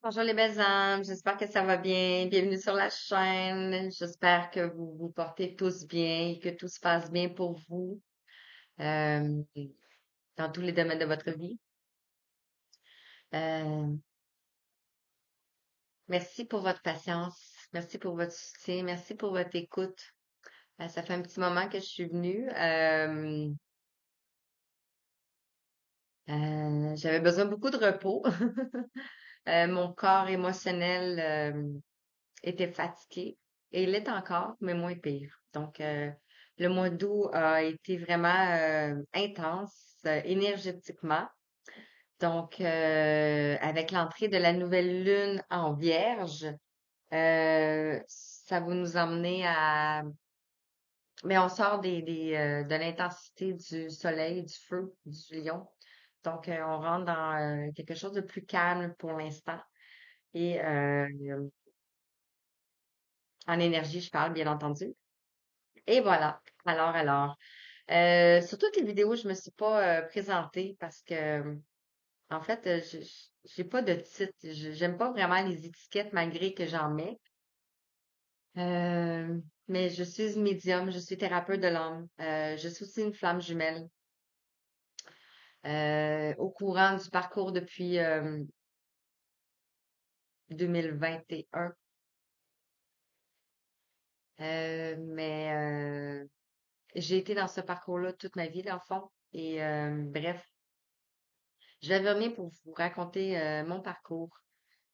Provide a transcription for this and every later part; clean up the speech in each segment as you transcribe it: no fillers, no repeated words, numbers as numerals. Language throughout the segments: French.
Bonjour les belles âmes, j'espère que ça va bien. Bienvenue sur la chaîne. J'espère que vous vous portez tous bien et que tout se passe bien pour vous euh, dans tous les domaines de votre vie. Euh, Merci pour votre patience, merci pour votre soutien, merci pour votre écoute. Ça fait un petit moment que je suis venue. J'avais besoin beaucoup de repos. Mon corps émotionnel était fatigué et il l'est encore, mais moins pire. Donc, le mois d'août a été vraiment intense énergétiquement. Donc, avec l'entrée de la nouvelle lune en Vierge, ça va nous emmener à... Mais on sort de l'intensité du soleil, du feu, du lion. Donc, on rentre dans quelque chose de plus calme pour l'instant. Et en énergie, je parle, bien entendu. Et voilà. Alors. Sur toutes les vidéos, je me suis pas présentée parce que, en fait, j'ai pas de titre. J'aime pas vraiment les étiquettes malgré que j'en mets. Euh, mais je suis une médium, je suis thérapeute de l'âme. Je suis aussi une flamme jumelle. Au courant du parcours depuis 2021. Mais j'ai été dans ce parcours-là toute ma vie, dans le fond. Et bref, je vais revenir pour vous raconter mon parcours.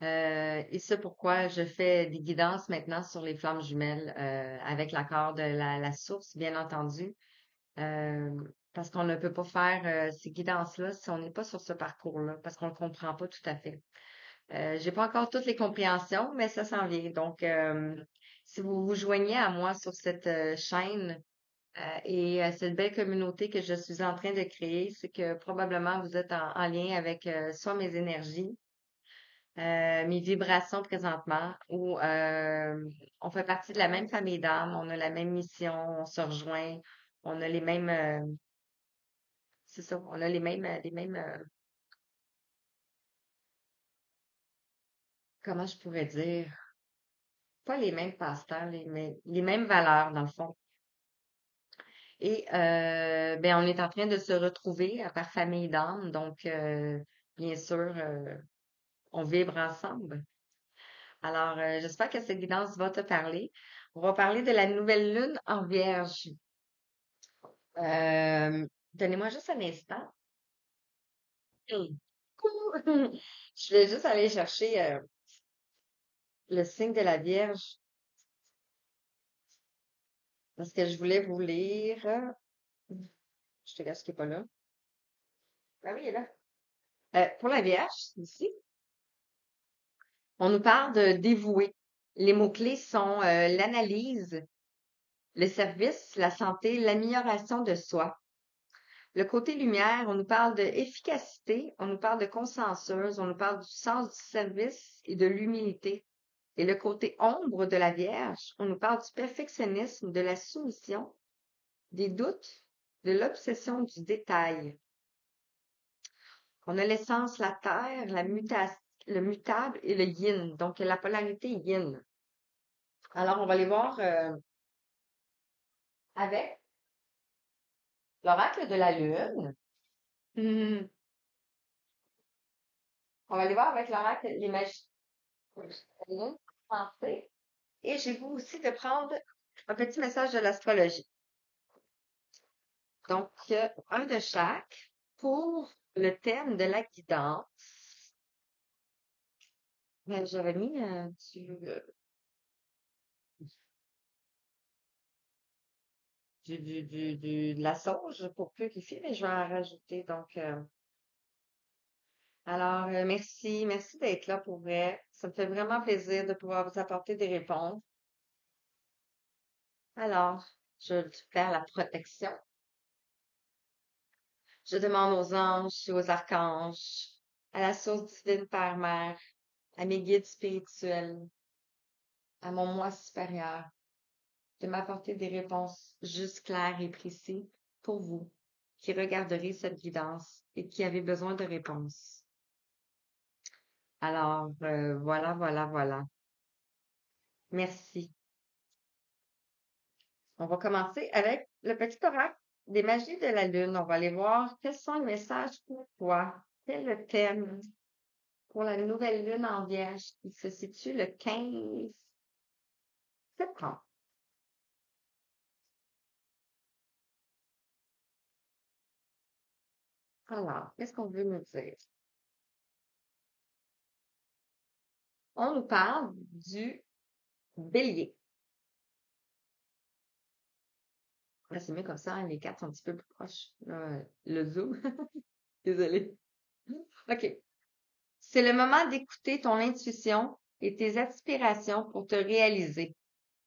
Et c'est pourquoi je fais des guidances maintenant sur les flammes jumelles avec l'accord de la source, bien entendu. Euh, Parce qu'on ne peut pas faire ces guidances-là si on n'est pas sur ce parcours-là, parce qu'on ne le comprend pas tout à fait. J'ai pas encore toutes les compréhensions, mais ça s'en vient. Donc, si vous vous joignez à moi sur cette chaîne et à cette belle communauté que je suis en train de créer, c'est que probablement vous êtes en lien avec soit mes énergies, mes vibrations présentement, où on fait partie de la même famille d'âmes, on a la même mission, on se rejoint, on a les mêmes, c'est ça, on a les mêmes, comment je pourrais dire, pas les mêmes passe-temps, mais les mêmes valeurs dans le fond. Et ben on est en train de se retrouver par famille d'âmes, donc bien sûr, on vibre ensemble. Alors, j'espère que cette guidance va te parler. On va parler de la nouvelle lune en Vierge. Donnez-moi juste un instant. Hmm. Je vais juste aller chercher le signe de la Vierge parce que je voulais vous lire. Je te laisse qui n'est pas là. Ah oui, il est là. Pour la Vierge, ici, on nous parle de dévouer. Les mots-clés sont l'analyse, le service, la santé, l'amélioration de soi. Le côté lumière, on nous parle de efficacité, on nous parle de consensus, on nous parle du sens du service et de l'humilité. Et le côté ombre de la Vierge, on nous parle du perfectionnisme, de la soumission, des doutes, de l'obsession du détail. On a l'essence, la terre, le mutable et le yin, donc la polarité yin. Alors, on va les voir avec l'oracle de la Lune. Hmm. On va les voir avec l'oracle, les magies de la Lune. Pensée. Et j'ai vous aussi de prendre un petit message de l'astrologie. Donc, un de chaque pour le thème de la guidance. J'avais mis de la sauge pour purifier, mais je vais en rajouter. Donc, alors, merci d'être là pour vrai. Ça me fait vraiment plaisir de pouvoir vous apporter des réponses. Alors, je vais faire la protection. Je demande aux anges et aux archanges, à la source divine Père-Mère, à mes guides spirituels, à mon moi supérieur, de m'apporter des réponses justes, claires et précises pour vous qui regarderez cette guidance et qui avez besoin de réponses. Alors, voilà, voilà, voilà. Merci. On va commencer avec le petit oracle des magies de la Lune. On va aller voir quels sont les messages pour toi. Quel est le thème pour la nouvelle Lune en Vierge qui se situe le 15 septembre. Alors, qu'est-ce qu'on veut nous dire? On nous parle du bélier. Là, c'est mieux comme ça, hein, les cartes sont un petit peu plus proches. Là, le zoom. Désolée. OK. C'est le moment d'écouter ton intuition et tes aspirations pour te réaliser.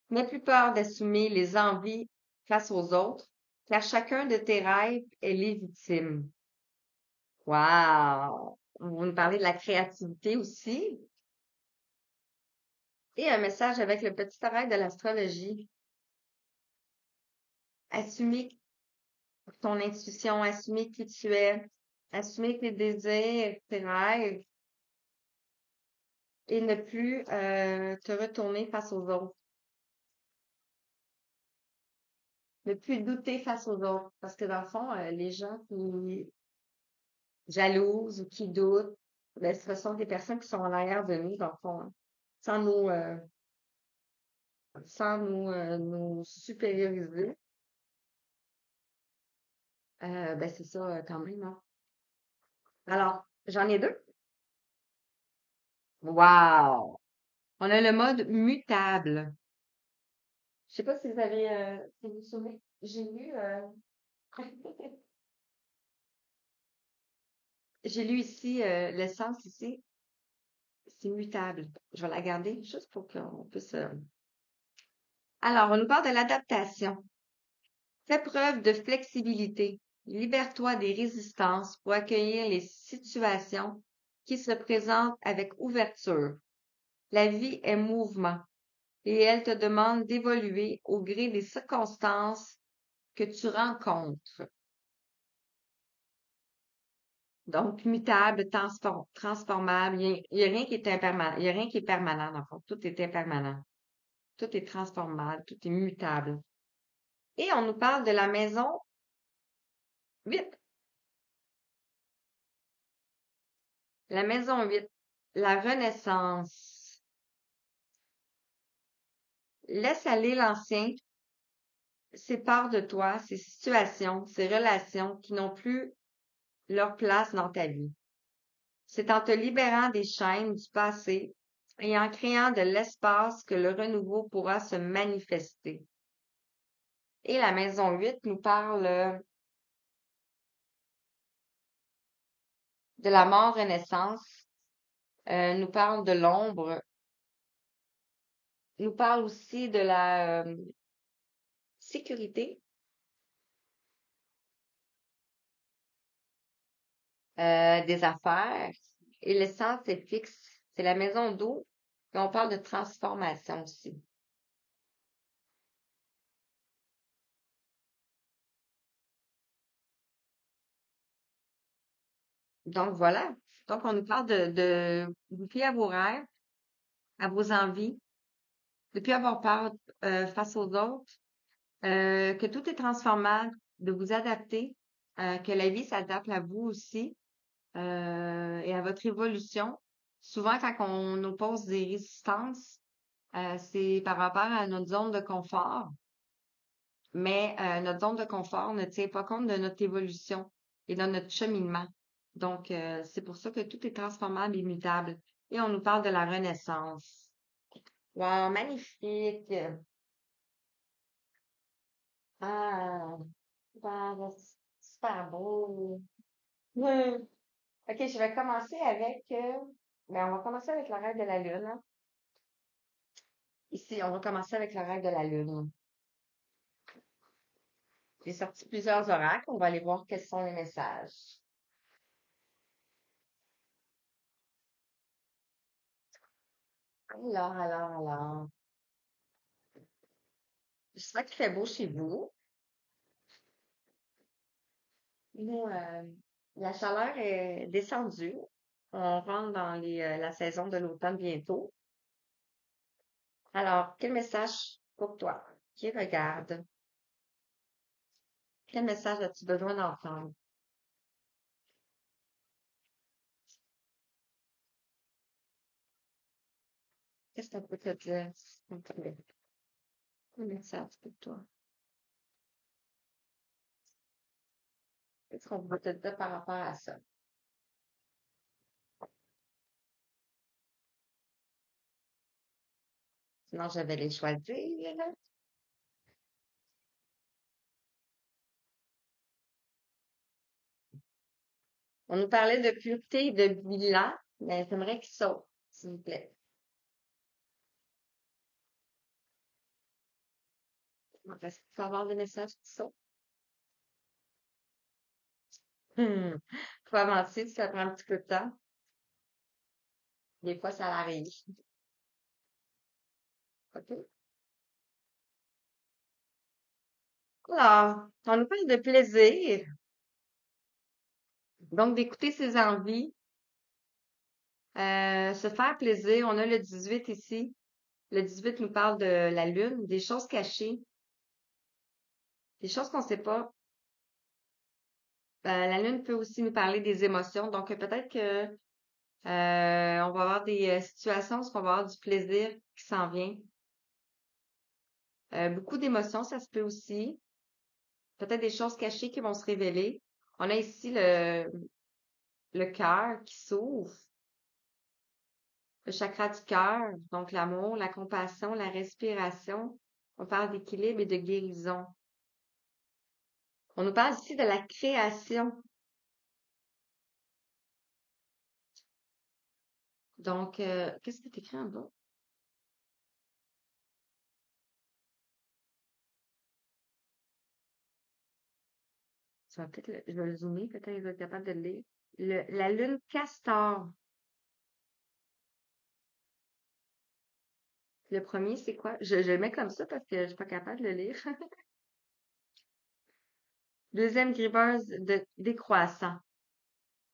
N'aie plus peur d'assumer les envies face aux autres, car chacun de tes rêves est légitime. Wow! Vous nous parlez de la créativité aussi. Et un message avec le petit oreille de l'astrologie. Assumer ton intuition, assumer qui tu es, assumer tes désirs, tes rêves, et ne plus te retourner face aux autres. Ne plus douter face aux autres. Parce que dans le fond, les gens qui jalousent ou qui doutent, ben, ce sont des personnes qui sont en arrière de nous, dans le fond, hein. Sans nous, nous supérioriser. Ben, c'est ça quand même, hein. Alors, j'en ai deux. Wow! On a le mode mutable. Je sais pas si vous avez, si vous vous souvenez, j'ai lu ici, l'essence ici, c'est mutable. Je vais la garder juste pour qu'on puisse. Alors, on nous parle de l'adaptation. Fais preuve de flexibilité. Libère-toi des résistances pour accueillir les situations qui se présentent avec ouverture. La vie est mouvement et elle te demande d'évoluer au gré des circonstances que tu rencontres. Donc, mutable, transformable, il y a rien qui est impermanent, il y a rien qui est permanent, dans le fond. Tout est impermanent. Tout est transformable, tout est mutable. Et on nous parle de la maison 8. La maison 8, la renaissance. Laisse aller l'ancien, ces parts de toi, ces situations, ces relations qui n'ont plus leur place dans ta vie. C'est en te libérant des chaînes du passé et en créant de l'espace que le renouveau pourra se manifester. Et la maison 8 nous parle de la mort-renaissance, nous parle de l'ombre, nous parle aussi de la sécurité, des affaires. Et l'essence est fixe. C'est la maison d'eau. Et on parle de transformation aussi. Donc voilà. Donc on nous parle de vous fier à vos rêves, à vos envies, de plus avoir peur face aux autres, que tout est transformable, de vous adapter, que la vie s'adapte à vous aussi et à votre évolution. Souvent, quand on oppose des résistances, c'est par rapport à notre zone de confort, mais notre zone de confort ne tient pas compte de notre évolution et de notre cheminement. Donc, c'est pour ça que tout est transformable et mutable. Et on nous parle de la renaissance. Wow, magnifique! Ah, wow, c'est super beau. Ouais. OK, je vais commencer avec, ben, on va commencer avec la règle de la Lune, hein. Ici, on va commencer avec la règle de la Lune. J'ai sorti plusieurs oracles. On va aller voir quels sont les messages. Alors. J'espère qu'il fait beau chez vous. Nous, la chaleur est descendue. On rentre dans la saison de l'automne bientôt. Alors, quel message pour toi qui regarde? Quel message as-tu besoin d'entendre? Qu'est-ce qu'on peut te dire, s'il te plaît? Quel message pour toi? Qu'est-ce qu'on peut te dire par rapport à ça? Sinon, je vais les choisir. On nous parlait de pureté et de bilan, mais j'aimerais qu'il saute, s'il vous plaît. Est-ce qu'il faut avoir des messages qui sautent? Faut avancer, ça prend un petit peu de temps. Des fois, ça arrive. OK? Alors, on nous parle de plaisir, donc d'écouter ses envies, se faire plaisir. On a le 18 ici. Le 18 nous parle de la lune, des choses cachées, des choses qu'on ne sait pas. La lune peut aussi nous parler des émotions, donc peut-être que on va avoir des situations où on va avoir du plaisir qui s'en vient. Beaucoup d'émotions, ça se peut aussi. Peut-être des choses cachées qui vont se révéler. On a ici le cœur qui s'ouvre, le chakra du cœur, donc l'amour, la compassion, la respiration. On parle d'équilibre et de guérison. On nous parle ici de la création. Donc, qu'est-ce que tu écris en bas? Je vais le zoomer, peut-être que je vais être capable de le lire. La lune castor. Le premier, c'est quoi? Je le mets comme ça parce que je suis pas capable de le lire. Deuxième gribbeuse de décroissant.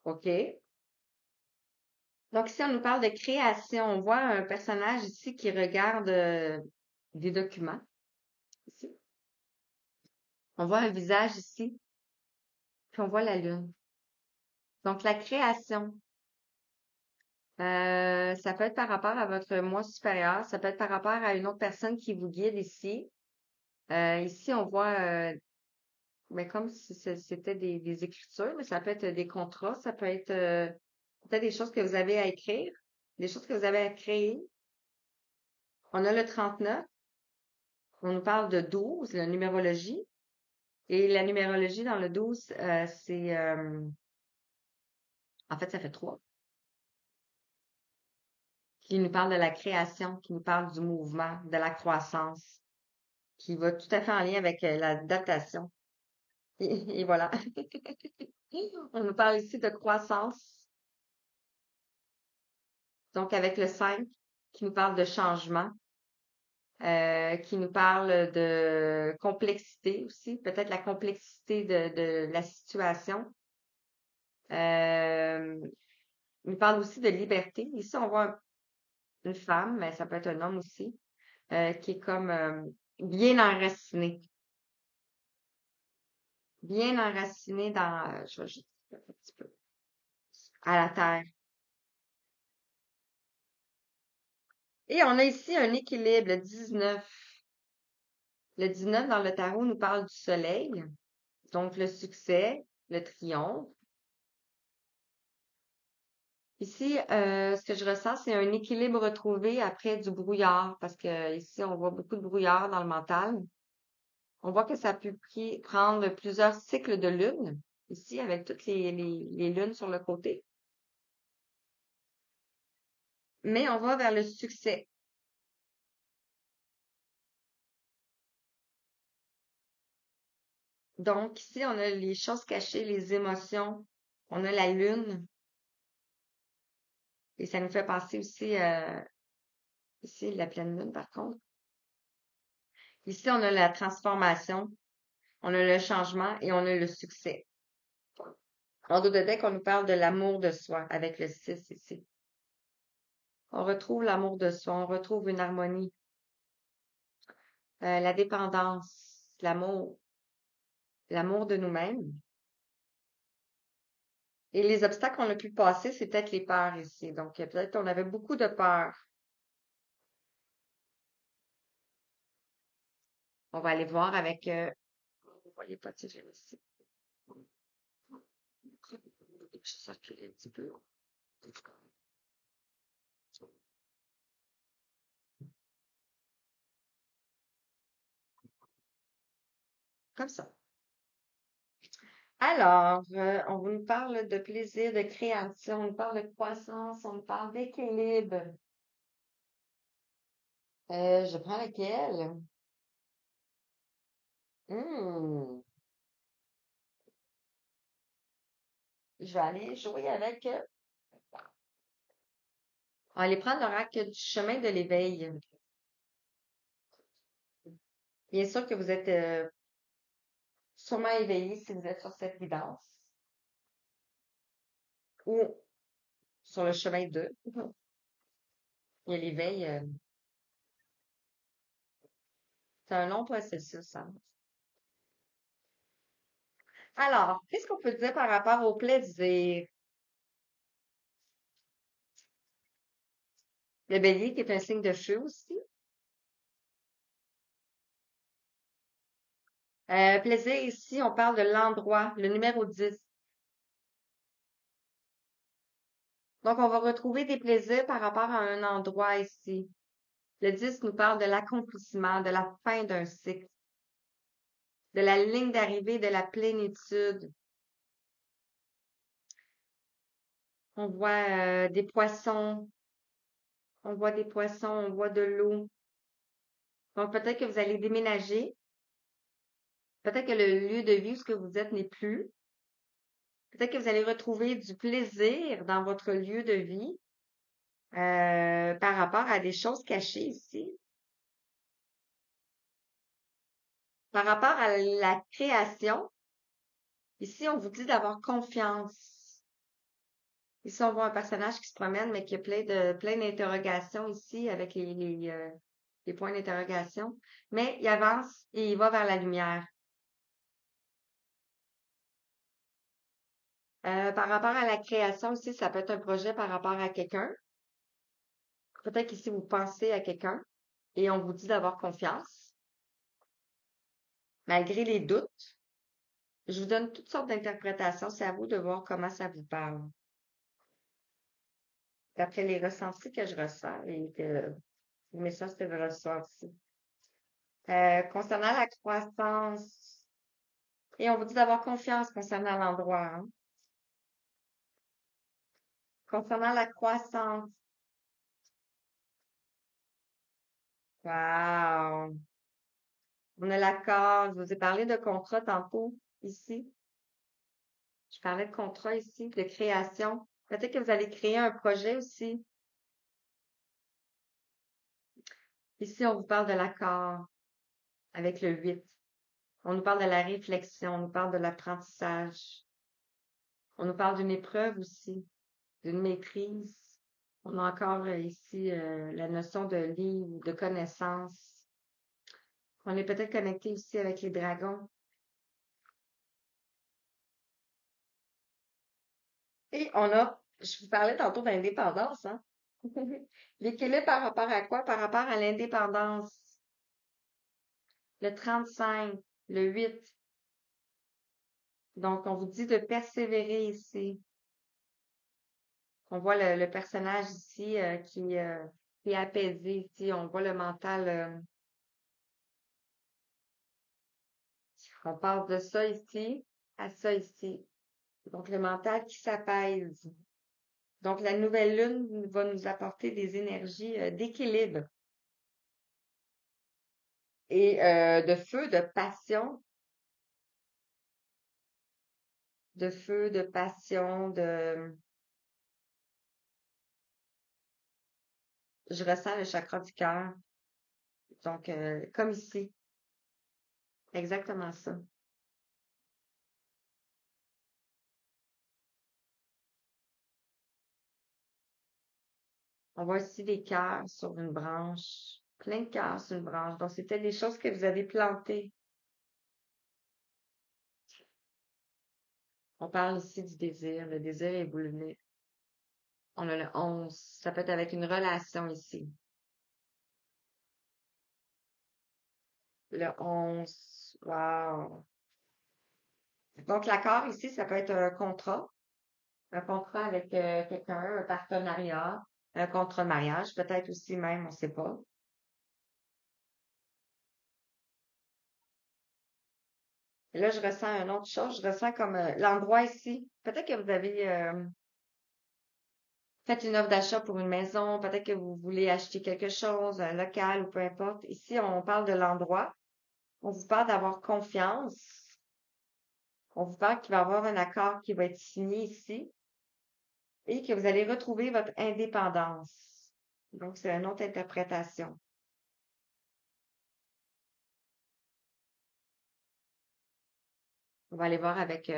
OK. Donc ici, on nous parle de création. On voit un personnage ici qui regarde des documents. Ici. On voit un visage ici, puis on voit la lune. Donc la création, ça peut être par rapport à votre moi supérieur, ça peut être par rapport à une autre personne qui vous guide ici. Ici, on voit mais comme si c'était des écritures, mais ça peut être des contrats, ça peut être peut-être des choses que vous avez à écrire, des choses que vous avez à créer. On a le 39, on nous parle de 12, la numérologie. Et la numérologie dans le 12, c'est en fait, ça fait 3, qui nous parle de la création, qui nous parle du mouvement, de la croissance, qui va tout à fait en lien avec la datation. Et voilà. On nous parle ici de croissance, donc avec le 5, qui nous parle de changement, qui nous parle de complexité aussi, peut-être la complexité de la situation. Euh, il nous parle aussi de liberté. Ici, on voit une femme, mais ça peut être un homme aussi, qui est comme bien enraciné. Bien enraciné dans, je vais juste un petit peu, à la terre. Et on a ici un équilibre, le 19. Le 19 dans le tarot nous parle du soleil, donc le succès, le triomphe. Ici, ce que je ressens, c'est un équilibre retrouvé après du brouillard, parce que ici, on voit beaucoup de brouillard dans le mental. On voit que ça peut prendre plusieurs cycles de lune, ici, avec toutes les lunes sur le côté. Mais on va vers le succès. Donc, ici, on a les choses cachées, les émotions. On a la lune. Et ça nous fait penser aussi, ici, la pleine lune, par contre. Ici, on a la transformation, on a le changement et on a le succès. En dos de deck, on nous parle de l'amour de soi avec le 6 ici. On retrouve l'amour de soi, on retrouve une harmonie, la dépendance, l'amour de nous-mêmes. Et les obstacles qu'on a pu passer, c'est peut-être les peurs ici. Donc, peut-être qu'on avait beaucoup de peur. On va aller voir avec, vous voyez pas, tu sais, ici. Je circule un petit peu. Comme ça. Alors, on nous parle de plaisir, de création, on nous parle de croissance, on nous parle d'équilibre. Je prends laquelle? Hmm, je vais aller jouer avec. On va aller prendre l'oracle du chemin de l'éveil. Bien sûr que vous êtes sûrement éveillé si vous êtes sur cette guidance ou sur le chemin de. Il y a l'éveil. C'est un long processus, hein. Alors, qu'est-ce qu'on peut dire par rapport au plaisir? Le bélier qui est un signe de feu aussi. Plaisir ici, on parle de l'endroit, le numéro 10. Donc, on va retrouver des plaisirs par rapport à un endroit ici. Le 10 nous parle de l'accomplissement, de la fin d'un cycle, de la ligne d'arrivée, de la plénitude. On voit des poissons, on voit des poissons, on voit de l'eau. Donc, peut-être que vous allez déménager. Peut-être que le lieu de vie où ce que vous êtes n'est plus. Peut-être que vous allez retrouver du plaisir dans votre lieu de vie par rapport à des choses cachées ici. Par rapport à la création, ici, on vous dit d'avoir confiance. Ici, on voit un personnage qui se promène, mais qui a plein d'interrogations ici avec les points d'interrogation. Mais il avance et il va vers la lumière. Par rapport à la création ici, ça peut être un projet par rapport à quelqu'un. Peut-être qu'ici, vous pensez à quelqu'un et on vous dit d'avoir confiance, malgré les doutes. Je vous donne toutes sortes d'interprétations. C'est à vous de voir comment ça vous parle. D'après les ressentis que je ressens et que les messages que je reçois aussi. Concernant la croissance, et on vous dit d'avoir confiance concernant l'endroit, hein. Concernant la croissance, wow! On a l'accord. Je vous ai parlé de contrat tantôt, ici. Je parlais de contrat ici, de création. Peut-être que vous allez créer un projet aussi. Ici, on vous parle de l'accord avec le 8. On nous parle de la réflexion, on nous parle de l'apprentissage. On nous parle d'une épreuve aussi, d'une maîtrise. On a encore ici la notion de livre, de connaissance. On est peut-être connecté aussi avec les dragons. Et je vous parlais tantôt d'indépendance, hein? L'équilibre par rapport à quoi? Par rapport à l'indépendance. Le 35, le 8. Donc, on vous dit de persévérer ici. On voit le personnage ici qui est apaisé ici. On voit le mental. On passe de ça ici à ça ici. Donc, le mental qui s'apaise. Donc, la nouvelle lune va nous apporter des énergies d'équilibre et de feu, de passion, de feu, de passion, de... Je ressens le chakra du cœur. Donc, comme ici. Exactement ça. On voit ici des cœurs sur une branche. Plein de cœurs sur une branche. Donc, c'était des choses que vous avez plantées. On parle ici du désir. Le désir est venu. On a le 11. Ça peut être avec une relation ici. Le 11. Wow. Donc, l'accord ici, ça peut être un contrat. Un contrat avec quelqu'un, un partenariat, un contrat de mariage, peut-être aussi même, on ne sait pas. Et là, je ressens une autre chose. Je ressens comme l'endroit ici. Peut-être que vous avez fait une offre d'achat pour une maison. Peut-être que vous voulez acheter quelque chose, un local ou peu importe. Ici, on parle de l'endroit. On vous parle d'avoir confiance. On vous parle qu'il va y avoir un accord qui va être signé ici et que vous allez retrouver votre indépendance. Donc, c'est une autre interprétation. On va aller voir avec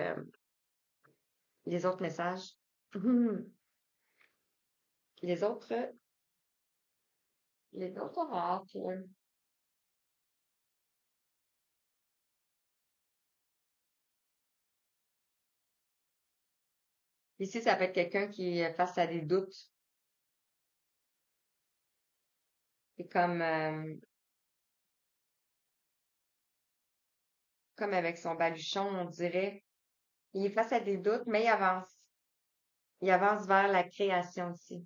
les autres messages. Les autres, les autres oracles. Ici, ça peut être quelqu'un qui est face à des doutes. C'est comme avec son baluchon, on dirait. Il est face à des doutes, mais il avance. Il avance vers la création aussi.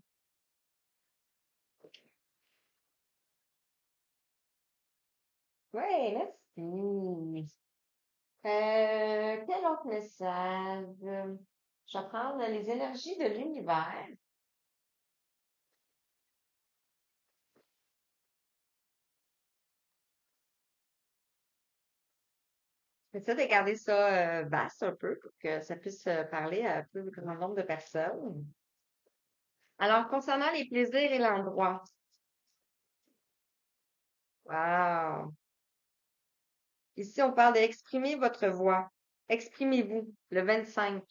Oui, merci. Quel autre message? Je vais prendre les énergies de l'univers. J'essaie de garder ça vaste un peu pour que ça puisse parler à un plus grand nombre de personnes. Alors, concernant les plaisirs et l'endroit. Wow. Ici, on parle d'exprimer votre voix. Exprimez-vous, le 25.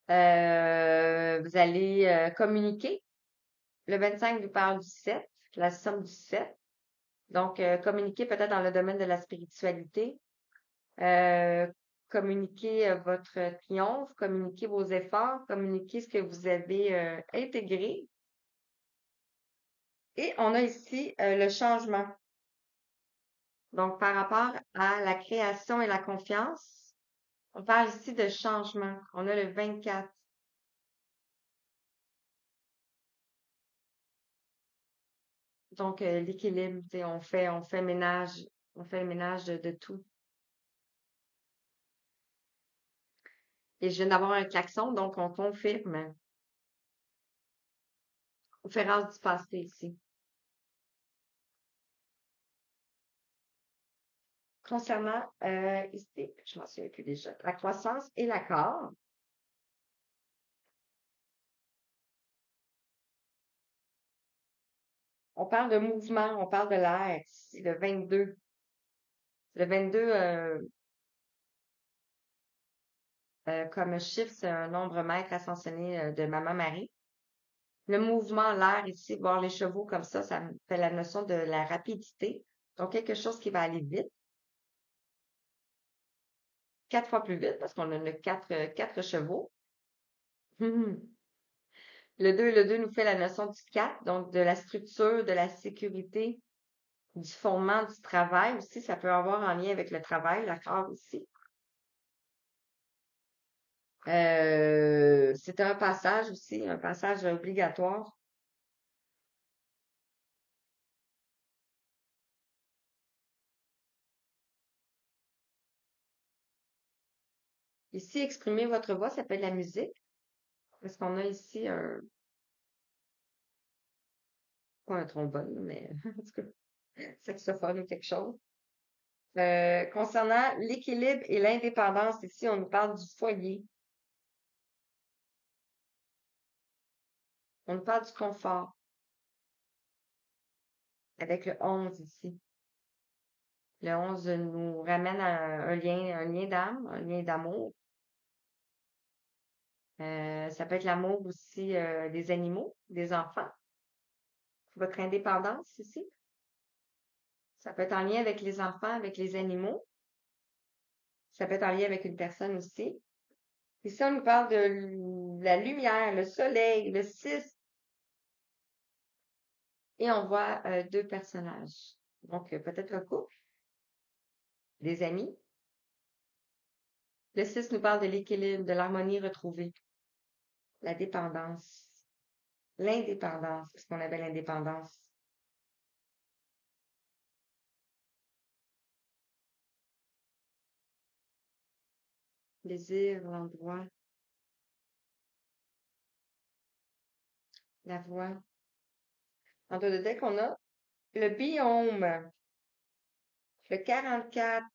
Vous allez communiquer. Le 25 vous parle du 7, la somme du 7. Donc, communiquer peut-être dans le domaine de la spiritualité. Euh, communiquer votre triomphe, communiquer vos efforts, communiquer ce que vous avez intégré. Et on a ici le changement. Donc, par rapport à la création et la confiance, on parle ici de changement. On a le 24. Donc, l'équilibre, tu sais, on fait le ménage de tout. Et je viens d'avoir un klaxon, donc on confirme. Conférence du passé ici. Concernant, ici, je m'en souviens plus déjà, la croissance et l'accord, on parle de mouvement, on parle de l'air. C'est le 22. Le 22, comme chiffre, c'est un nombre maître ascensionné de Maman Marie. Le mouvement, l'air ici, voir les chevaux comme ça me fait la notion de la rapidité. Donc, quelque chose qui va aller vite, 4 fois plus vite, parce qu'on a quatre chevaux. Le deux nous fait la notion du 4, donc de la structure, de la sécurité, du fondement du travail aussi. Ça peut avoir en lien avec le travail, l'accord aussi. C'est un passage aussi, un passage obligatoire. Ici, exprimer votre voix, ça peut être la musique. Parce qu'on a ici pas un trombone, mais en tout cas, saxophone ou quelque chose. Concernant l'équilibre et l'indépendance, ici, on nous parle du foyer. On nous parle du confort avec le 11 ici. Le 11 nous ramène à un lien d'âme, un lien d'amour. Ça peut être l'amour aussi des animaux, des enfants, votre indépendance ici. Ça peut être en lien avec les enfants, avec les animaux. Ça peut être en lien avec une personne aussi. Ici, on nous parle de la lumière, le soleil, le 6, et on voit deux personnages. Donc, peut-être un couple, des amis. Le 6 nous parle de l'équilibre, de l'harmonie retrouvée, la dépendance, l'indépendance, ce qu'on appelle l'indépendance. Plaisir, l'endroit, la voix. En deux de deck, on a le biome, le 44.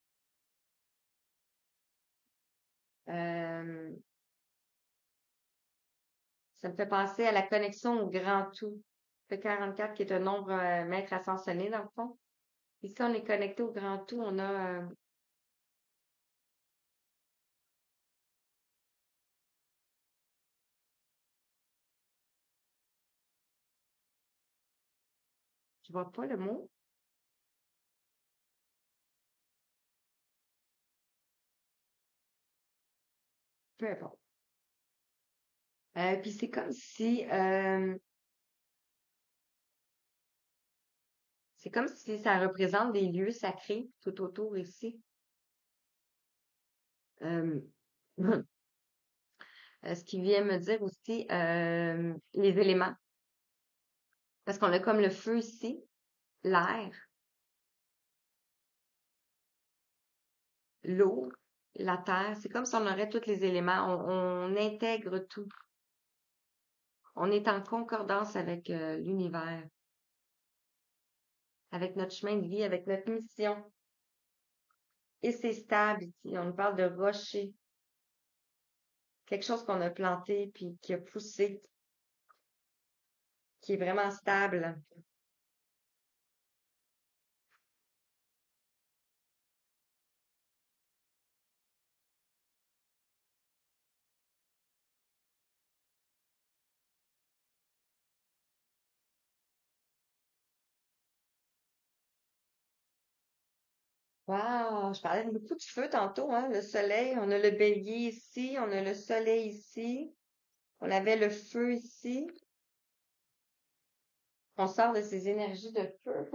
Euh, Ça me fait penser à la connexion au grand tout. Le 44 qui est un nombre maître ascensionné dans le fond. Ici, on est connecté au grand tout. On a, je vois pas le mot, peu importe. Puis c'est comme si ça représente des lieux sacrés tout autour ici. Euh, ce qui vient me dire aussi les éléments. Parce qu'on a comme le feu ici, l'air, l'eau, la terre. C'est comme si on aurait tous les éléments. On intègre tout. On est en concordance avec l'univers, avec notre chemin de vie, avec notre mission. Et c'est stable ici. On nous parle de rocher, quelque chose qu'on a planté puis qui a poussé, qui est vraiment stable. Wow, je parlais de beaucoup de feu tantôt, hein, le soleil. On a le bélier ici, on a le soleil ici, on avait le feu ici. On sort de ces énergies de feu.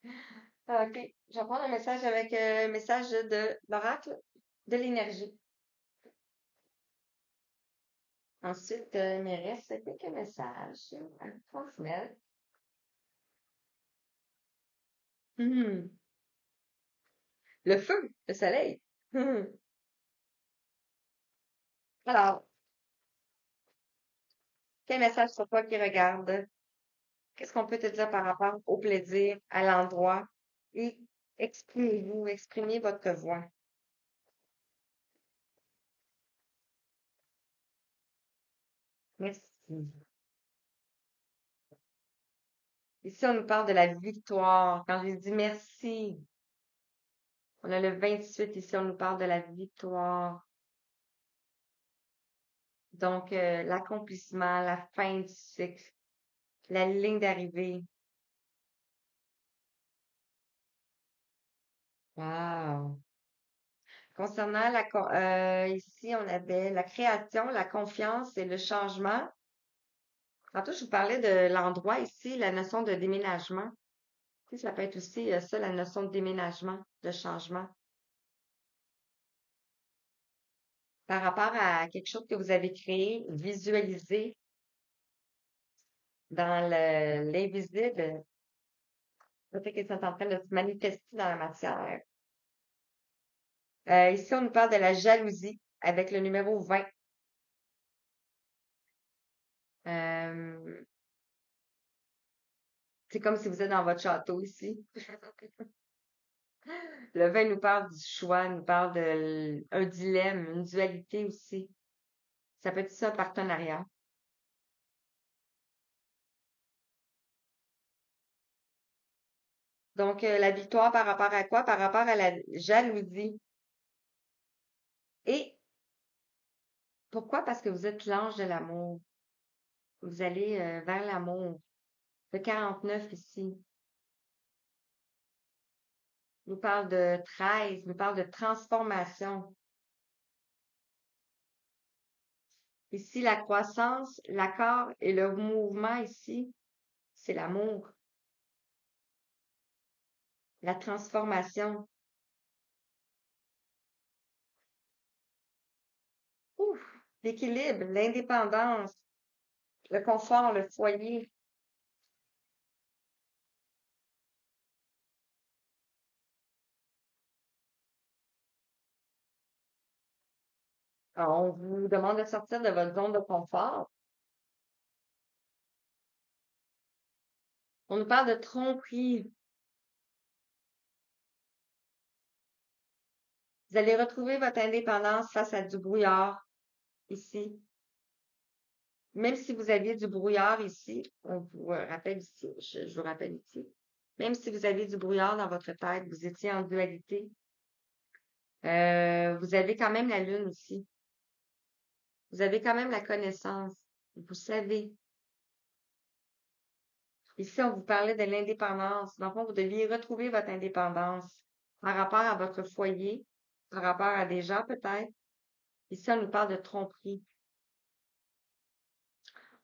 OK, je vais prendre un message avec un message de l'oracle de l'énergie. Ensuite, il me reste quelques messages à transmettre. Hmm. Le feu, le soleil. Hmm. Alors, quel message pour toi qui regarde? Qu'est-ce qu'on peut te dire par rapport au plaisir, à l'endroit? Et exprimez-vous, exprimez votre voix. Merci. Ici, on nous parle de la victoire. Quand je dis merci, on a le 28 ici, on nous parle de la victoire. Donc, l'accomplissement, la fin du cycle, la ligne d'arrivée. Wow. Concernant ici, on avait la création, la confiance et le changement. Tantôt, je vous parlais de l'endroit ici, la notion de déménagement. Tu sais, ça peut être aussi ça, la notion de déménagement, de changement. Par rapport à quelque chose que vous avez créé, visualisé dans l'invisible, peut-être que c'est en train de se manifester dans la matière. Ici, on nous parle de la jalousie avec le numéro 20. Euh, c'est comme si vous êtes dans votre château ici. Le 20 nous parle du choix, nous parle de un dilemme, une dualité aussi. Ça peut être ça, un partenariat. Donc, la victoire par rapport à quoi? Par rapport à la jalousie. Et Pourquoi? Parce que vous êtes l'ange de l'amour. Vous allez vers l'amour. Le 49 ici nous parle de 13, nous parle de transformation. Ici, la croissance, l'accord et le mouvement ici, c'est l'amour, la transformation. Ouf, l'équilibre, l'indépendance, le confort, le foyer. Alors, on vous demande de sortir de votre zone de confort. On nous parle de tromperie. Vous allez retrouver votre indépendance face à du brouillard ici. Même si vous aviez du brouillard ici, on vous rappelle ici, je vous rappelle ici, même si vous aviez du brouillard dans votre tête, vous étiez en dualité, vous avez quand même la lune ici. Vous avez quand même la connaissance. Vous savez. Ici, on vous parlait de l'indépendance. Dans le fond, vous deviez retrouver votre indépendance par rapport à votre foyer, par rapport à des gens peut-être. Ici, on nous parle de tromperie.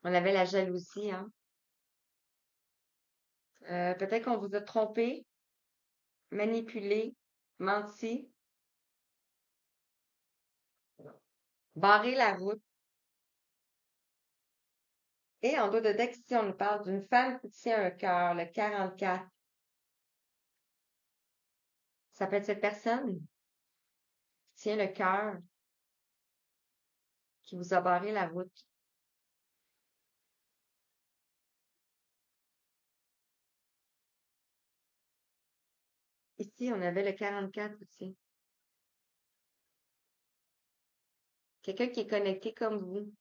On avait la jalousie, hein. Peut-être qu'on vous a trompé, manipulé, menti, barré la route. Et en dos de texte, ici, on nous parle d'une femme qui tient un cœur, le 44. Ça peut être cette personne qui tient le cœur, qui vous a barré la route. Ici, on avait le 44 aussi. Quelqu'un qui est connecté comme vous,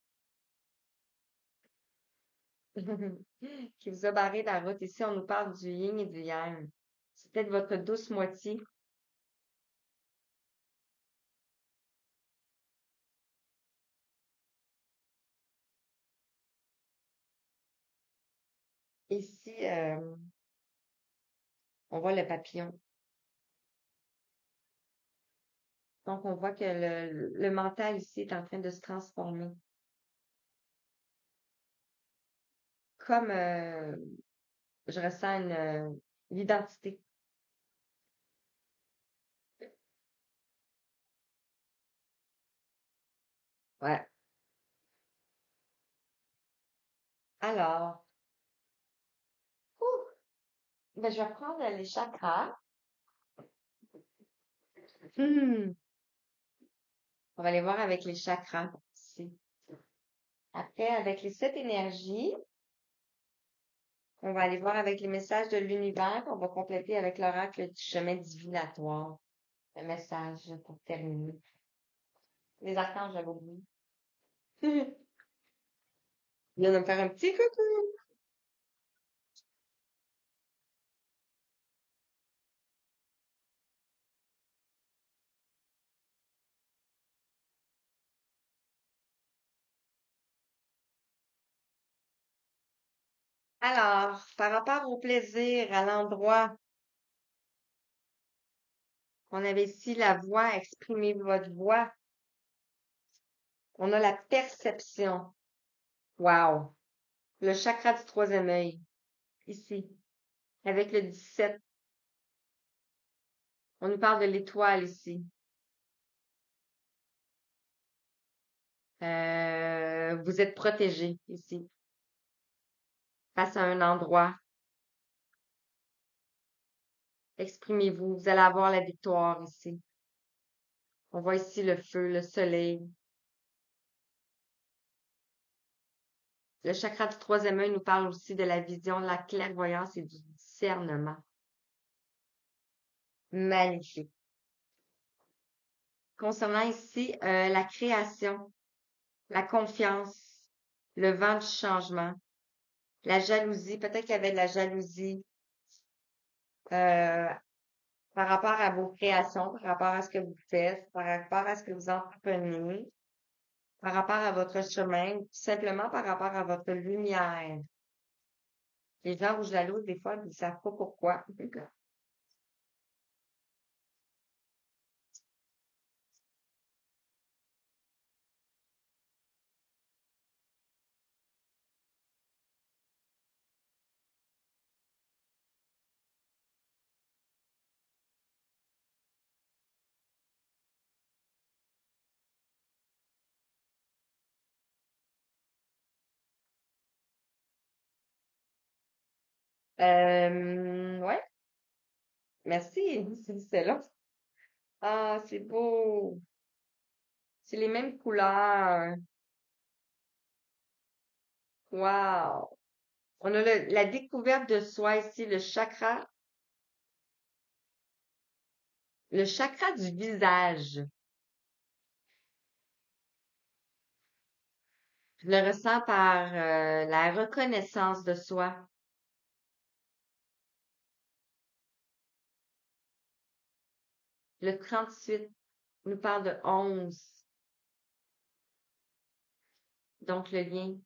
qui vous a barré la route. Ici, on nous parle du yin et du yang. C'est peut-être votre douce moitié. Ici, on voit le papillon. Donc, on voit que le mental ici est en train de se transformer. Comme je ressens l'identité. Ouais. Alors, ouh, ben, je vais prendre les chakras. Hmm. On va aller voir avec les chakras ici. Après, avec les sept énergies, on va aller voir avec les messages de l'univers. On va compléter avec l'oracle du chemin divinatoire. Le message pour terminer. Les archanges, j'avais oublié. Il vient de me faire un petit coucou. Alors, par rapport au plaisir, à l'endroit, on avait ici la voix, exprimez votre voix. On a la perception. Wow. Le chakra du troisième œil, ici, avec le 17. On nous parle de l'étoile ici. Vous êtes protégé ici, face à un endroit. Exprimez-vous. Vous allez avoir la victoire ici. On voit ici le feu, le soleil. Le chakra du troisième œil nous parle aussi de la vision, de la clairvoyance et du discernement. Magnifique. Concernant ici la création, la confiance, le vent du changement, la jalousie, peut-être qu'il y avait de la jalousie euh, par rapport à vos créations, par rapport à ce que vous faites, par rapport à ce que vous entreprenez. par rapport à votre chemin, ou tout simplement par rapport à votre lumière. Les gens rouges la loupe, des fois, ils ne savent pas pourquoi. Ouais, merci. C'est là. Ah, c'est beau. C'est les mêmes couleurs. Wow. On a la découverte de soi ici, le chakra du visage. Je le ressens par la reconnaissance de soi. Le 38 nous parle de 11, donc le lien.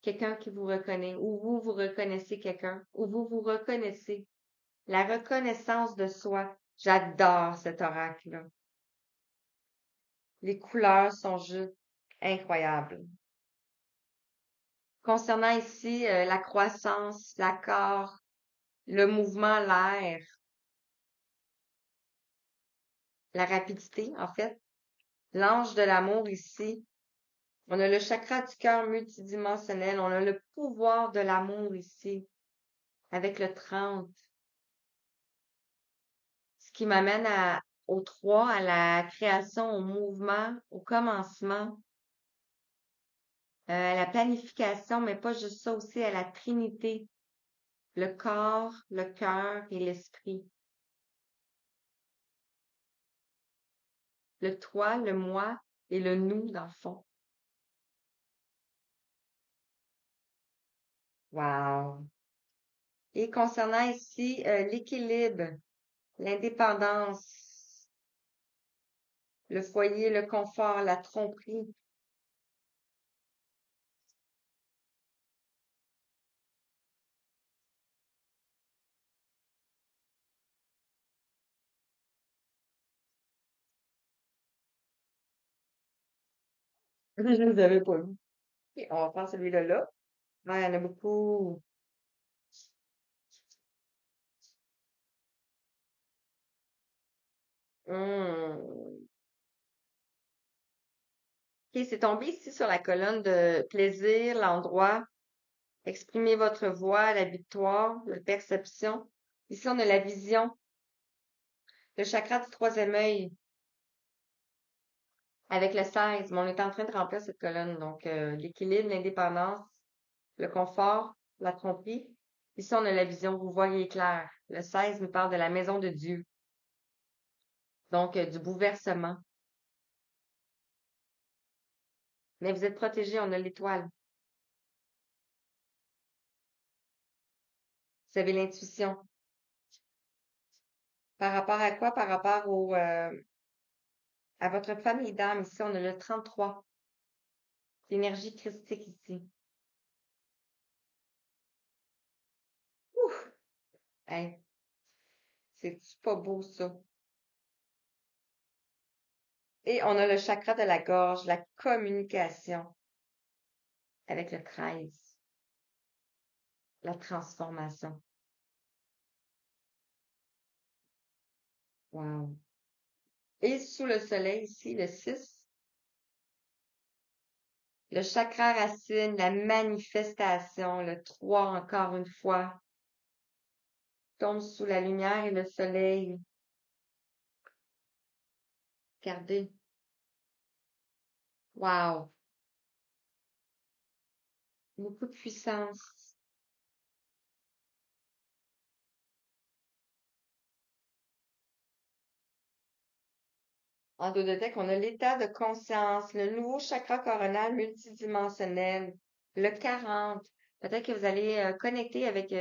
Quelqu'un qui vous reconnaît, ou vous reconnaissez quelqu'un, ou vous reconnaissez. La reconnaissance de soi. J'adore cet oracle-là. Les couleurs sont juste incroyables. Concernant ici la croissance, l'accord, le mouvement, l'air, la rapidité, en fait, l'ange de l'amour ici, on a le chakra du cœur multidimensionnel, on a le pouvoir de l'amour ici, avec le 30, ce qui m'amène au 3, à la création, au mouvement, au commencement, à la planification, mais pas juste ça aussi, à la trinité, le corps, le cœur et l'esprit. Le toi, le moi et le nous, dans le fond. Wow! Et concernant ici l'équilibre, l'indépendance, le foyer, le confort, la tromperie. Je ne les avais pas vus. Ok, on va prendre celui-là là. Ouais, il y en a beaucoup. Hmm. Ok, c'est tombé ici sur la colonne de plaisir, l'endroit, exprimer votre voix, la victoire, la perception. Ici, on a la vision, le chakra du troisième œil avec le 16. Mais on est en train de remplir cette colonne. Donc, l'équilibre, l'indépendance, le confort, la tromperie. Ici, on a la vision, vous voyez clair. Le 16 nous parle de la maison de Dieu. Donc, du bouleversement. Mais vous êtes protégés, on a l'étoile. Vous avez l'intuition. Par rapport à quoi? Par rapport à votre famille d'âme. Ici, on a le 33. L'énergie christique ici. Ouf! Hey, c'est pas beau, ça. Et on a le chakra de la gorge, la communication avec le 13. La transformation. Wow. Et sous le soleil ici, le 6, le chakra racine, la manifestation, le 3 encore une fois, tombe sous la lumière et le soleil. Regardez. Wow. Beaucoup de puissance. En dos de deck, on a l'état de conscience, le nouveau chakra coronal multidimensionnel, le 40. Peut-être que vous allez connecter avec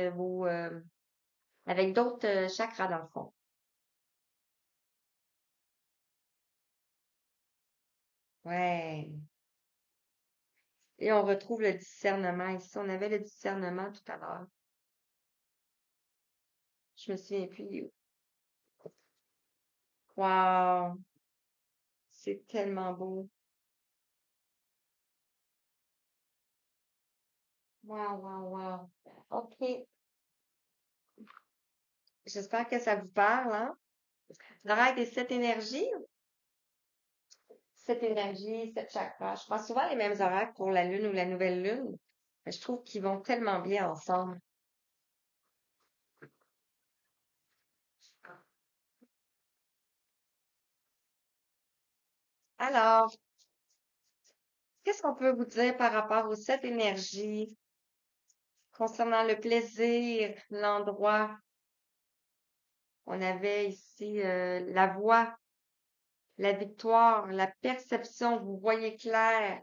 avec d'autres chakras dans le fond. Ouais. Et on retrouve le discernement ici. On avait le discernement tout à l'heure. Je me souviens plus. Il est où. Wow! C'est tellement beau. Wow, wow, wow. OK. J'espère que ça vous parle, hein? L'oracle des sept énergies. Sept énergies, sept chakras. Je prends souvent les mêmes oracles pour la lune ou la nouvelle lune. Mais je trouve qu'ils vont tellement bien ensemble. Alors, qu'est-ce qu'on peut vous dire par rapport aux sept énergies concernant le plaisir, l'endroit? On avait ici la voix, la victoire, la perception, vous voyez clair.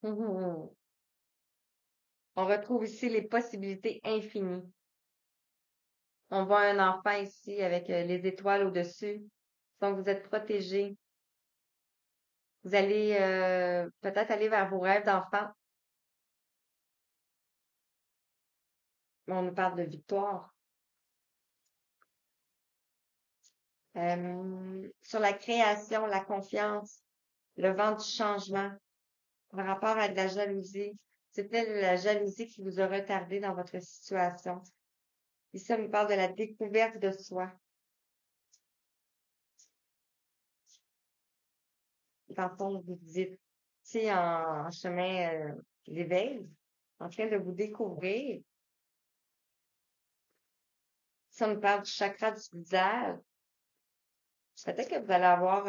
Mhm. On retrouve ici les possibilités infinies. On voit un enfant ici avec les étoiles au-dessus. Donc, vous êtes protégé. Vous allez peut-être aller vers vos rêves d'enfant. On nous parle de victoire. Sur la création, la confiance, le vent du changement, par rapport à de la jalousie. C'était la jalousie qui vous a retardé dans votre situation. Ici, on nous parle de la découverte de soi. Dans le fond, vous dites, en chemin d'éveil, en train de vous découvrir. Si on nous parle du chakra du visage, peut-être que vous allez avoir,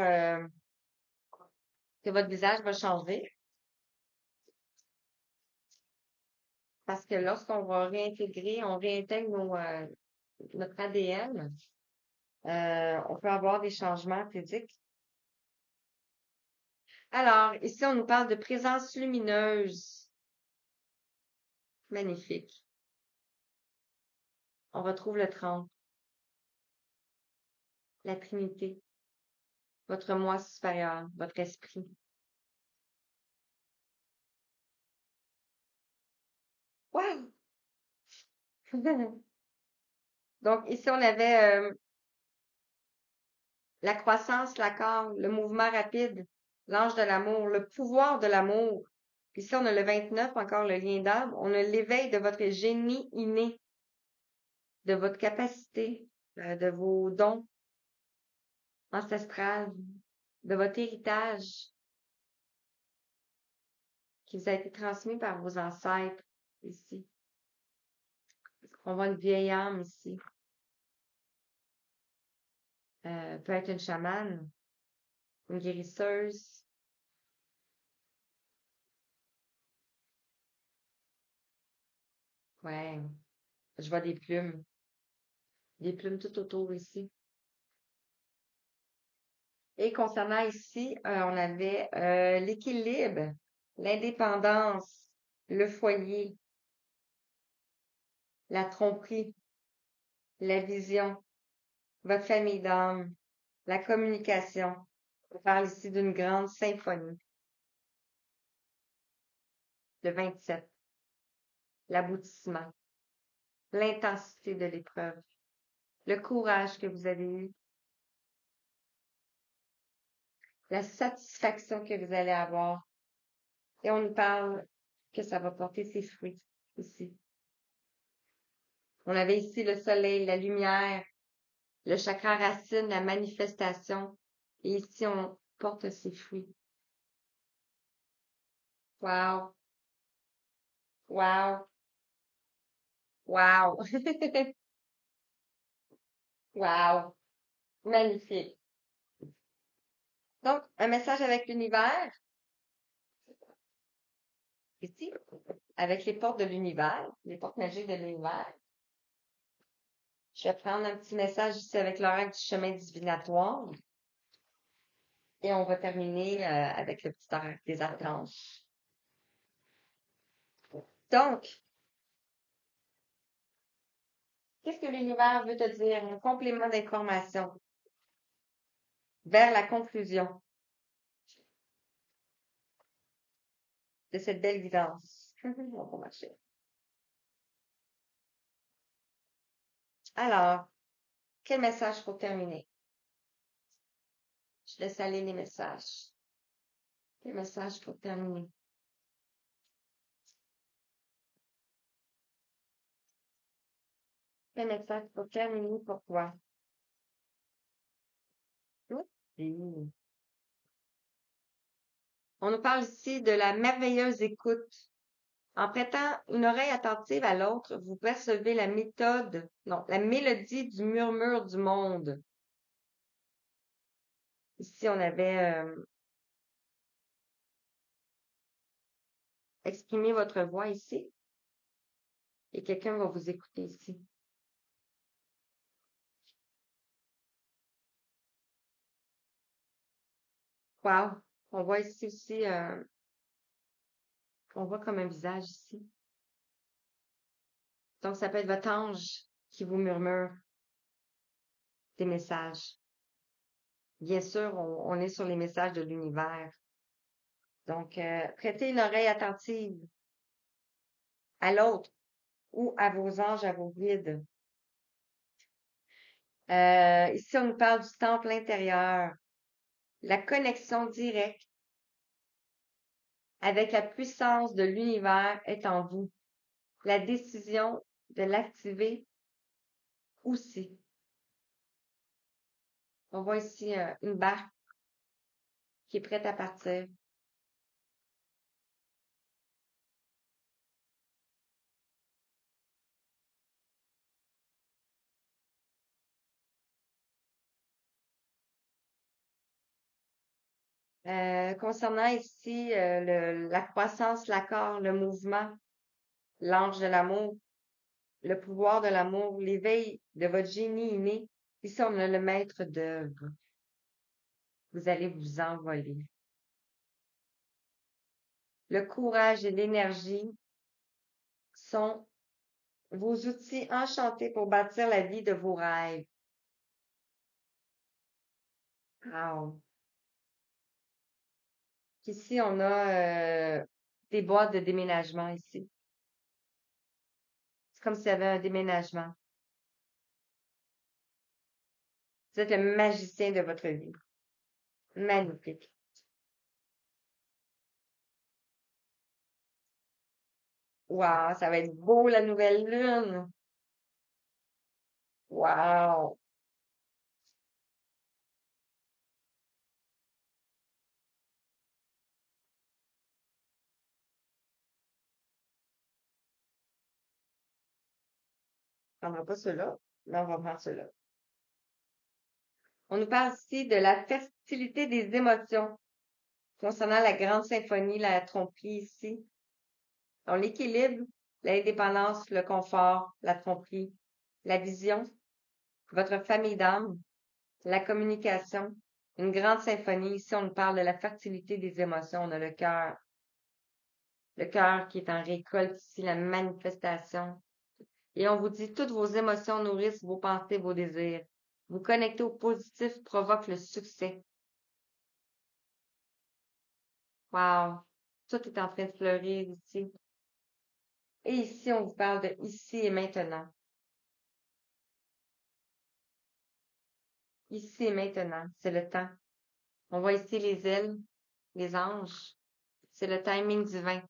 que votre visage va changer. Parce que lorsqu'on va réintégrer, on réintègre notre ADN, on peut avoir des changements physiques. Alors, ici, on nous parle de présence lumineuse. Magnifique. On retrouve le 30, la Trinité, votre moi supérieur, votre esprit. Wow! Donc, ici, on avait la croissance, l'accord, le mouvement rapide, l'ange de l'amour, le pouvoir de l'amour. Puis ici, on a le 29, encore le lien d'âme. On a l'éveil de votre génie inné, de votre capacité, de vos dons ancestrales, de votre héritage qui vous a été transmis par vos ancêtres ici. On voit une vieille âme ici. Peut être une chamane, une guérisseuse. Ouais, je vois des plumes tout autour ici. Et concernant ici, on avait l'équilibre, l'indépendance, le foyer, la tromperie, la vision, votre famille d'âme, la communication. On parle ici d'une grande symphonie. Le 27, l'aboutissement, l'intensité de l'épreuve, le courage que vous avez eu, la satisfaction que vous allez avoir. Et on nous parle que ça va porter ses fruits ici. On avait ici le soleil, la lumière, le chakra racine, la manifestation. Et ici, on porte ses fruits. Wow! Wow! Wow! Wow! Magnifique. Donc, un message avec l'univers, ici, avec les portes de l'univers, les portes magiques de l'univers. Je vais prendre un petit message ici avec l'oracle du chemin divinatoire. Et on va terminer avec le petit oracle des archanges. Donc, qu'est-ce que l'univers veut te dire? Un complément d'information vers la conclusion de cette belle guidance. On va marcher. Alors, quel message pour terminer? Je laisse aller les messages. Quel message pour terminer? Quel message pour terminer pour toi? Oui. On nous parle ici de la merveilleuse écoute. En prêtant une oreille attentive à l'autre, vous percevez la méthode, non, la mélodie du murmure du monde. Ici, on avait exprimé votre voix ici et quelqu'un va vous écouter ici. Wow! On voit ici aussi, on voit comme un visage ici. Donc, ça peut être votre ange qui vous murmure des messages. Bien sûr, on est sur les messages de l'univers. Donc, prêtez une oreille attentive à l'autre ou à vos anges, à vos guides. Ici, on nous parle du temple intérieur, la connexion directe avec la puissance de l'univers est en vous. La décision de l'activer aussi. On voit ici une barque qui est prête à partir. Concernant ici la croissance, l'accord, le mouvement, l'ange de l'amour, le pouvoir de l'amour, l'éveil de votre génie inné, ici on a le maître d'œuvre. Vous allez vous envoler. Le courage et l'énergie sont vos outils enchantés pour bâtir la vie de vos rêves. Wow. Ici, on a des boîtes de déménagement ici. C'est comme s'il y avait un déménagement. Vous êtes le magicien de votre vie. Magnifique. Wow, ça va être beau la nouvelle lune. Wow. On prendra pas cela, mais on va prendre cela. On nous parle ici de la fertilité des émotions concernant la grande symphonie, la tromperie ici. Dans l'équilibre, l'indépendance, le confort, la tromperie, la vision, votre famille d'âme, la communication, une grande symphonie. Ici, on nous parle de la fertilité des émotions. On a le cœur qui est en récolte ici, la manifestation. Et on vous dit, toutes vos émotions nourrissent vos pensées, vos désirs. Vous connectez au positif provoque le succès. Wow! Tout est en train de fleurir ici. Et ici, on vous parle de ici et maintenant. Ici et maintenant, c'est le temps. On voit ici les ailes, les anges. C'est le timing divin.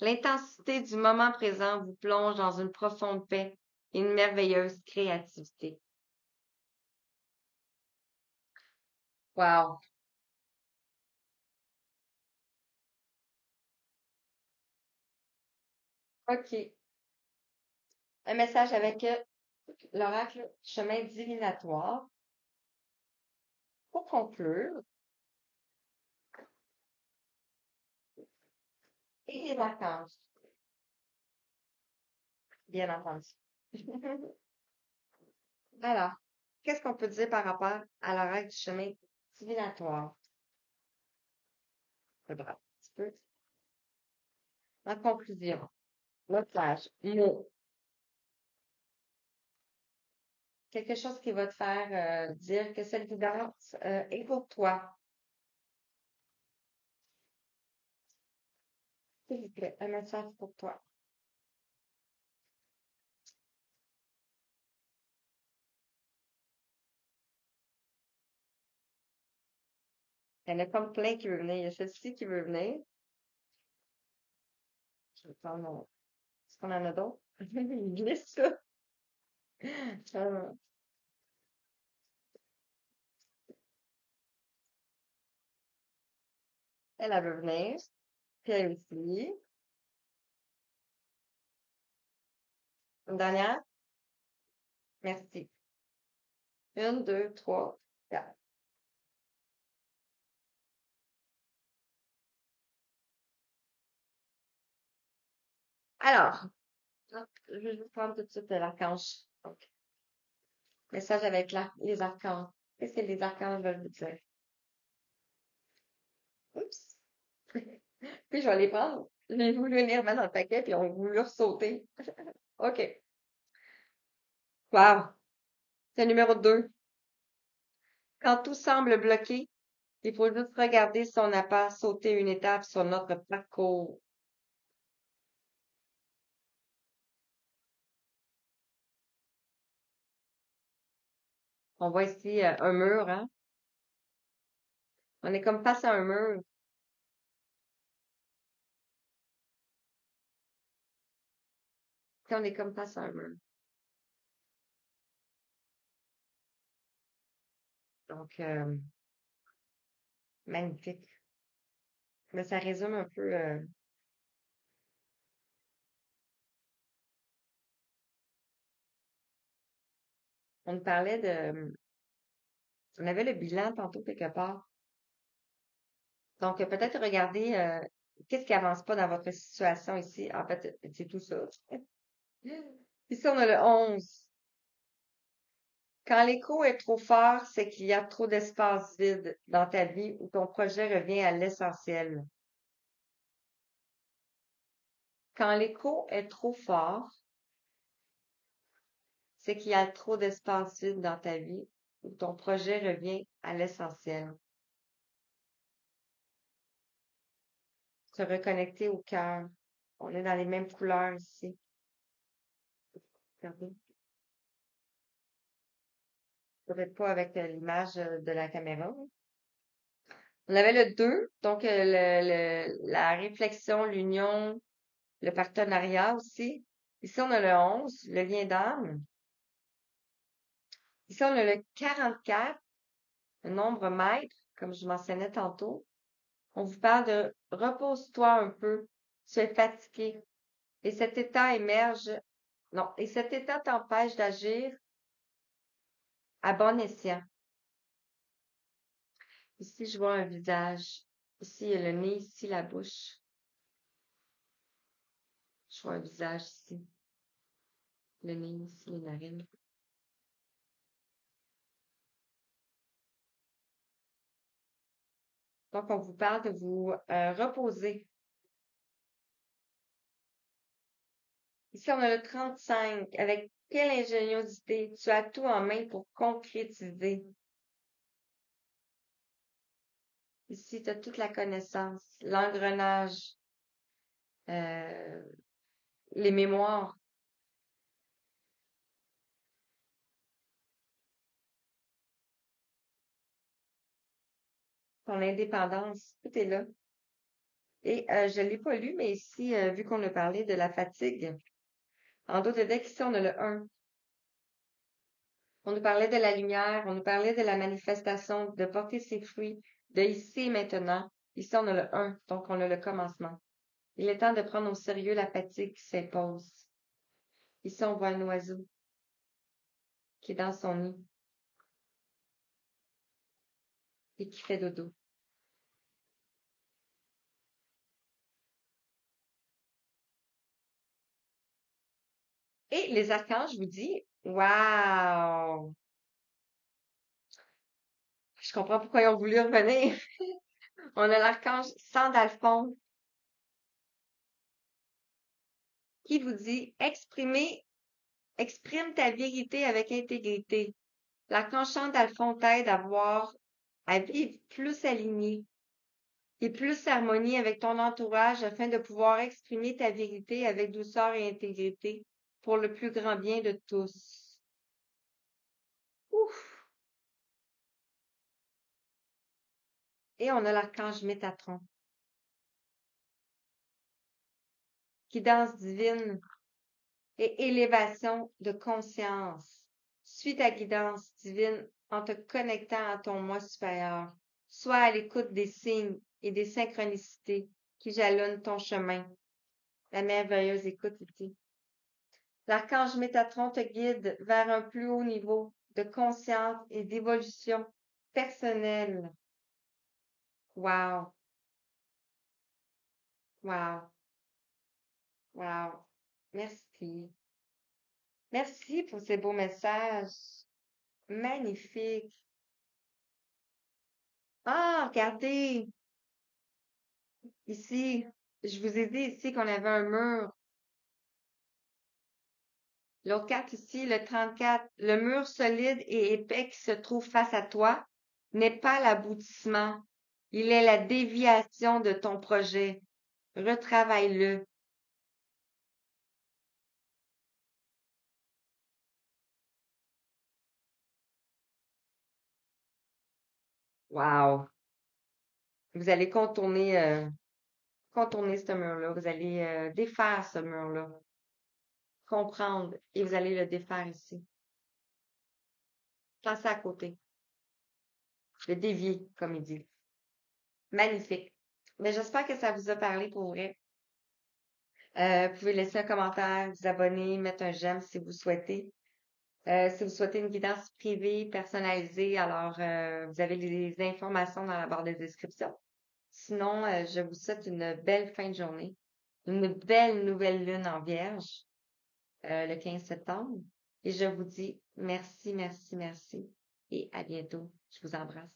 L'intensité du moment présent vous plonge dans une profonde paix et une merveilleuse créativité. Wow! OK. Un message avec l'oracle chemin divinatoire. Pour conclure, et les vacances, bien entendu. Alors, qu'est-ce qu'on peut dire par rapport à l'oracle du chemin divinatoire? Un petit peu. En conclusion, L'autre page. Mot. Quelque chose qui va te faire dire que cette guidance est pour toi. S'il vous plaît, un message pour toi. Il y en a comme plein qui veut venir. Il y a celle-ci qui veut venir. Je vais prendre mon... Est-ce qu'on en a d'autres? Il glisse, ça. Euh, elle veut venir. Puis elle aussi. Une dernière? Merci. Une, deux, trois, quatre. Alors, je vais vous prendre tout de suite l'archange. Donc, message avec les archanges. Qu'est-ce que les archanges veulent vous dire? Oups. Puis je vais les prendre. J'ai voulu les remettre dans le paquet, puis on va voulu ressauter. OK. Wow. C'est numéro 2. Quand tout semble bloqué, il faut juste regarder si on n'a pas sauté une étape sur notre parcours. On voit ici un mur, hein? On est comme face à un mur. Puis on est comme face à un mur. Donc, magnifique. Mais ça résume un peu. On nous parlait de. On avait le bilan tantôt quelque part. Donc, peut-être regarder qu'est-ce qui avance pas dans votre situation ici. En fait, c'est tout ça. Ici, on a le 11. Quand l'écho est trop fort, c'est qu'il y a trop d'espace vide dans ta vie où ton projet revient à l'essentiel. Quand l'écho est trop fort, c'est qu'il y a trop d'espace vide dans ta vie où ton projet revient à l'essentiel. Se reconnecter au cœur. On est dans les mêmes couleurs ici. Regardez. Peut-être pas avec l'image de la caméra. On avait le 2, donc la réflexion, l'union, le partenariat aussi. Ici, on a le 11, le lien d'âme. Ici, on a le 44, le nombre maître, comme je mentionnais tantôt. On vous parle de repose-toi un peu, tu es fatigué. Et cet état émerge, non, et cet état t'empêche d'agir à bon escient. Ici, je vois un visage. Ici, il y a le nez, ici, la bouche. Je vois un visage ici. Le nez, ici, les narines. Donc, on vous parle de vous reposer. Ici, on a le 35. Avec quelle ingéniosité tu as tout en main pour concrétiser. Ici, tu as toute la connaissance, l'engrenage, euh, les mémoires, ton indépendance, tout est là. Et je ne l'ai pas lu, mais ici, vu qu'on a parlé de la fatigue, en dos de deck, ici, on a le 1. On nous parlait de la lumière, on nous parlait de la manifestation, de porter ses fruits, de ici et maintenant. Ici, on a le 1, donc on a le commencement. Il est temps de prendre au sérieux la fatigue qui s'impose. Ici, on voit un oiseau qui est dans son nid et qui fait dodo. Et les archanges vous disent, waouh, je comprends pourquoi ils ont voulu revenir. On a l'archange Sandalphon. qui vous dit exprime ta vérité avec intégrité. L'archange Chantal t'aide à vivre plus aligné et plus harmonie avec ton entourage afin de pouvoir exprimer ta vérité avec douceur et intégrité pour le plus grand bien de tous. Ouf! Et on a l'archange Métatron. Guidance divine et élévation de conscience. Suis ta guidance divine en te connectant à ton moi supérieur. Sois à l'écoute des signes et des synchronicités qui jalonnent ton chemin. La merveilleuse écoute ici. L'archange Métatron te guide vers un plus haut niveau de conscience et d'évolution personnelle. Wow, wow, wow. Merci. Merci pour ces beaux messages. Magnifique. Ah, regardez, ici, je vous ai dit ici qu'on avait un mur. L'autre carte ici, le 34, le mur solide et épais qui se trouve face à toi n'est pas l'aboutissement. Il est la déviation de ton projet. Retravaille-le. Wow. Vous allez contourner ce mur-là. Vous allez défaire ce mur-là. Comprendre. Et vous allez le défaire ici. Passer à côté. Le dévier, comme il dit. Magnifique. Mais j'espère que ça vous a parlé pour vrai. Vous pouvez laisser un commentaire, vous abonner, mettre un j'aime si vous souhaitez. Si vous souhaitez une guidance privée, personnalisée, alors vous avez les informations dans la barre de description. Sinon, je vous souhaite une belle fin de journée, une belle nouvelle lune en Vierge, le 15 septembre. Et je vous dis merci, merci, merci. Et à bientôt. Je vous embrasse.